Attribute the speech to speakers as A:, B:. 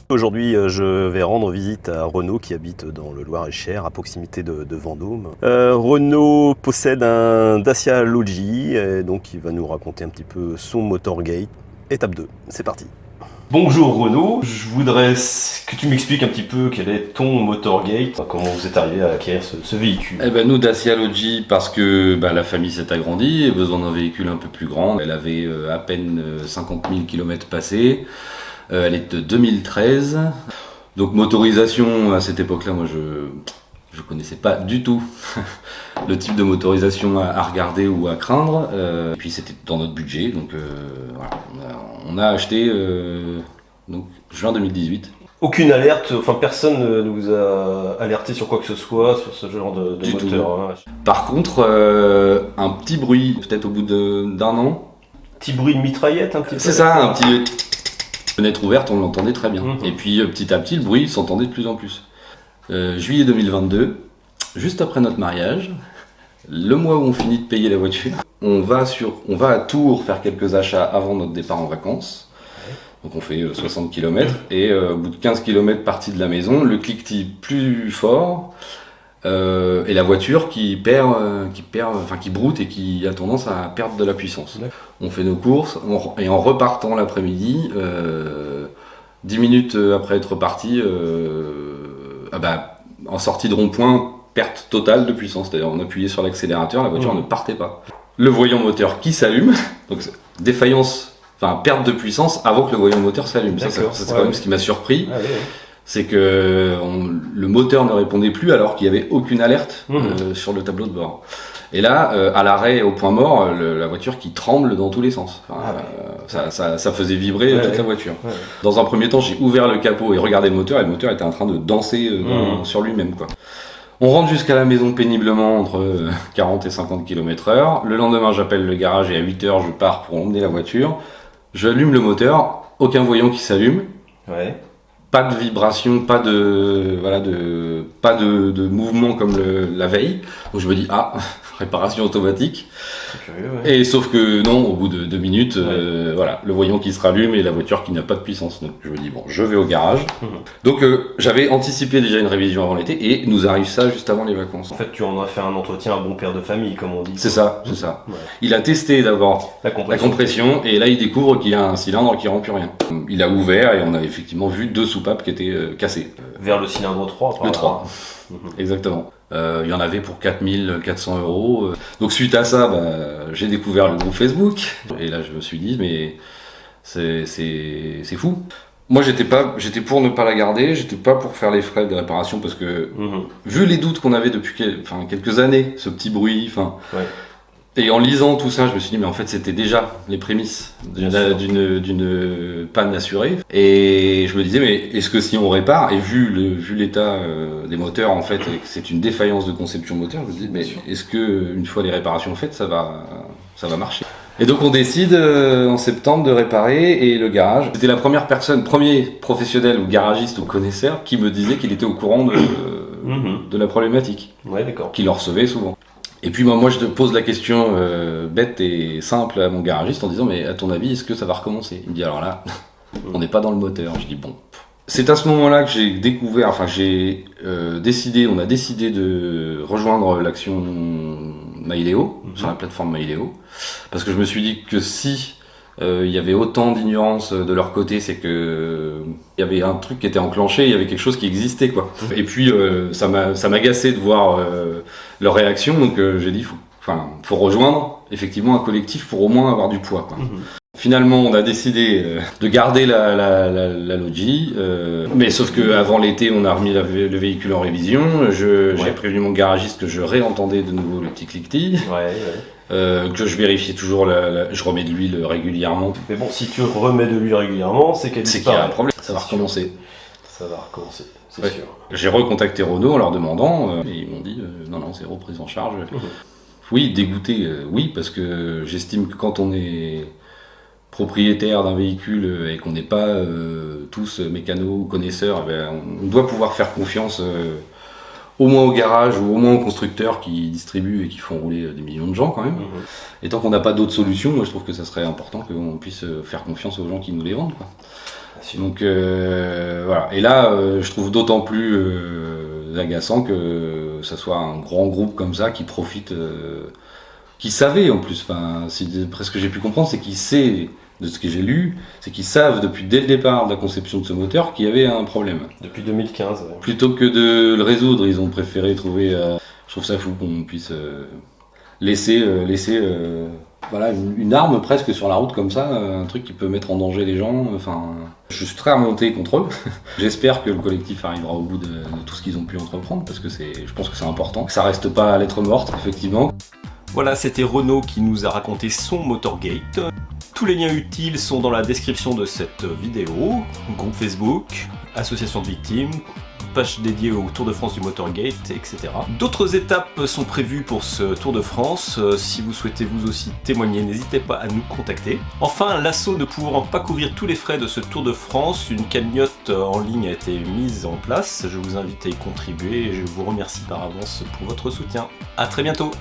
A: Aujourd'hui, je vais rendre visite à Renaud qui habite dans le Loir-et-Cher, à proximité de Vendôme. Renaud possède un Dacia Logi, et donc il va nous raconter un petit peu son Motorgate. Étape 2, c'est parti. Bonjour Renaud, je voudrais que tu m'expliques un petit peu quel est ton Motorgate, comment vous êtes arrivé à acquérir ce véhicule.
B: Eh ben nous Dacia Logi parce que la famille s'est agrandie et besoin d'un véhicule un peu plus grand. Elle avait à peine 50 000 km passés. Elle est de 2013. Donc motorisation à cette époque-là, moi je connaissais pas du tout le type de motorisation à regarder ou à craindre. Et puis c'était dans notre budget, donc voilà. On a acheté donc juin 2018.
A: Aucune alerte, enfin personne ne vous a alerté sur quoi que ce soit, sur ce genre de
B: Du
A: moteur. Hein.
B: Par contre, un petit bruit, peut-être au bout d'un an.
A: Petit bruit de mitraillette un petit peu.
B: C'est ça, un petit fenêtre ouverte, on l'entendait très bien.
A: Mhm.
B: Et puis petit à petit, le bruit s'entendait de plus en plus. Juillet 2022, juste après notre mariage, le mois où on finit de payer la voiture, on va à Tours faire quelques achats avant notre départ en vacances. Donc on fait 60 km et au bout de 15 km partie de la maison, le cliquetis plus fort et la voiture qui broute et qui a tendance à perdre de la puissance. On fait nos courses et en repartant l'après-midi, 10 minutes après être parti, en sortie de rond-point, perte totale de puissance. C'est-à-dire on appuyait sur l'accélérateur, la voiture ne partait pas. Le voyant moteur qui s'allume, donc défaillance, perte de puissance avant que le voyant moteur s'allume. Ça, c'est quand même ce qui m'a surpris. Ah, oui. C'est que le moteur ne répondait plus alors qu'il n'y avait aucune alerte sur le tableau de bord. Et là, à l'arrêt au point mort, la voiture qui tremble dans tous les sens. Ça faisait vibrer toute la voiture. Ouais. Dans un premier temps, j'ai ouvert le capot et regardé le moteur, et le moteur était en train de danser sur lui-même, quoi. On rentre jusqu'à la maison péniblement entre 40 et 50 km/h. Le lendemain, j'appelle le garage et à 8h, je pars pour emmener la voiture. J'allume le moteur, aucun voyant qui s'allume. Ouais. Pas de vibration, pas de mouvement comme la veille. Donc je me dis réparation automatique. Curieux, ouais. Et sauf que non, au bout de 2 minutes, le voyant qui se rallume et la voiture qui n'a pas de puissance. Donc je me dis je vais au garage. Donc j'avais anticipé déjà une révision avant l'été et nous arrive ça juste avant les vacances.
A: En fait, tu en as fait un entretien à bon père de famille, comme on dit.
B: C'est ça. Ouais. Il a testé d'abord la compression et là il découvre qu'il y a un cylindre qui rend plus rien. Il a ouvert et on a effectivement vu 2 soupapes qui étaient cassées.
A: Vers le cylindre 3,
B: le 3. Exactement. Il y en avait pour 4 400 €. Donc suite à ça, j'ai découvert le groupe Facebook. Et là, je me suis dit, mais c'est fou. Moi, j'étais pour ne pas la garder. J'étais pas pour faire les frais de réparation parce que, vu les doutes qu'on avait depuis quelques années, ce petit bruit, et en lisant tout ça, je me suis dit, mais en fait, c'était déjà les prémices d'une panne assurée. Et je me disais, mais est-ce que si on répare, et vu l'état des moteurs, en fait, et que c'est une défaillance de conception moteur, je me dis, mais est-ce que une fois les réparations faites, ça va marcher? Et donc on décide en septembre de réparer, et le garage, c'était la premier professionnel ou garagiste ou connaisseur qui me disait qu'il était au courant de la problématique. Ouais, d'accord. Qu'il en recevait souvent. Et puis moi je te pose la question bête et simple à mon garagiste en disant, mais à ton avis, est-ce que ça va recommencer? Il me dit, alors là, on n'est pas dans le moteur. Je dis, bon. C'est à ce moment-là que j'ai découvert, on a décidé de rejoindre l'action Maileo, sur la plateforme Maileo, parce que je me suis dit que si il y avait autant d'ignorance de leur côté, c'est que il y avait un truc qui était enclenché, il y avait quelque chose qui existait, quoi. Et puis ça m'agaçait de voir leur réaction, donc j'ai dit faut rejoindre effectivement un collectif pour au moins avoir du poids, quoi. Finalement, on a décidé de garder la Logi, mais sauf que avant l'été, on a remis le véhicule en révision. J'ai prévenu mon garagiste que je réentendais de nouveau le petit cliquetis. Que je vérifiais toujours, je remets de l'huile régulièrement.
A: Mais bon, si tu remets de l'huile régulièrement, c'est qu'il
B: y a un problème. Ça va recommencer.
A: Ça va recommencer, c'est sûr.
B: J'ai recontacté Renault en leur demandant, et ils m'ont dit non, c'est reprise en charge. Oui, dégoûté, oui, parce que j'estime que quand on est propriétaire d'un véhicule et qu'on n'est pas tous mécanos ou connaisseurs, on doit pouvoir faire confiance au moins au garage ou au moins aux constructeurs qui distribuent et qui font rouler des millions de gens quand même. Et tant qu'on n'a pas d'autres solutions, moi je trouve que ça serait important qu'on puisse faire confiance aux gens qui nous les vendent, quoi. Donc voilà. Et là, je trouve d'autant plus agaçant que ça soit un grand groupe comme ça qui profite, qui savait en plus. Enfin, presque ce que j'ai pu comprendre, c'est qu'il sait, de ce que j'ai lu, c'est qu'ils savent depuis dès le départ de la conception de ce moteur qu'il y avait un problème.
A: Depuis 2015. Ouais.
B: Plutôt que de le résoudre, ils ont préféré trouver. Je trouve ça fou qu'on puisse laisser voilà, une arme presque sur la route comme ça, un truc qui peut mettre en danger les gens. Enfin, je suis très remonté contre eux. J'espère que le collectif arrivera au bout de tout ce qu'ils ont pu entreprendre, parce que je pense que c'est important, que ça reste pas à lettre morte, effectivement.
A: Voilà, c'était Renaud qui nous a raconté son Motorgate. Tous les liens utiles sont dans la description de cette vidéo. Groupe Facebook, association de victimes, page dédiée au Tour de France du Motorgate, etc. D'autres étapes sont prévues pour ce Tour de France. Si vous souhaitez vous aussi témoigner, n'hésitez pas à nous contacter. Enfin, l'assaut ne pouvant pas couvrir tous les frais de ce Tour de France, une cagnotte en ligne a été mise en place. Je vous invite à y contribuer et je vous remercie par avance pour votre soutien. À très bientôt.